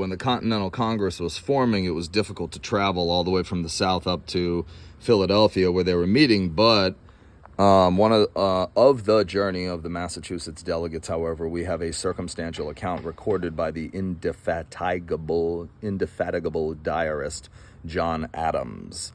When the Continental Congress was forming, it was difficult to travel all the way from the South up to Philadelphia where they were meeting. But one of the journey of the Massachusetts delegates, however, we have a circumstantial account recorded by the indefatigable diarist John Adams.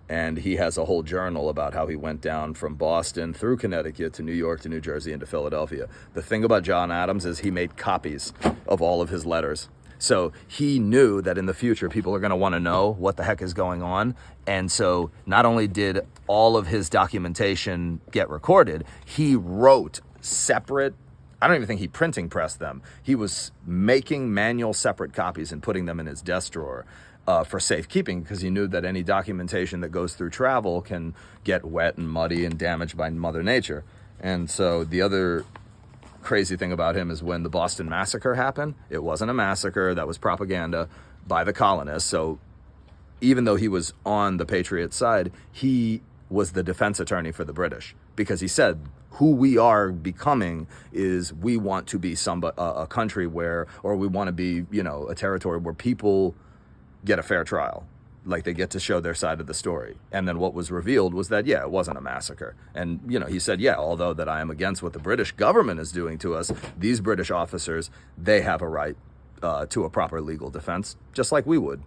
And he has a whole journal about how he went down from Boston through Connecticut to New York to New Jersey and to Philadelphia. The thing about John Adams is he made copies of all of his letters. So he knew that in the future, people are going to want to know what the heck is going on. And so not only did all of his documentation get recorded, he wrote separate, I don't even think he printing pressed them. He was making manual separate copies and putting them in his desk drawer for safekeeping, because he knew that any documentation that goes through travel can get wet and muddy and damaged by Mother Nature. And so the other crazy thing about him is when the Boston Massacre happened, it wasn't a massacre, that was propaganda by the colonists. So even though he was on the Patriot side, he was the defense attorney for the British, because he said who we are becoming is we want to be a country where, or we want to be, a territory where people get a fair trial. Like they get to show their side of the story. And then what was revealed was that, it wasn't a massacre. And, he said, although that I am against what the British government is doing to us, these British officers, they have a right to a proper legal defense, just like we would.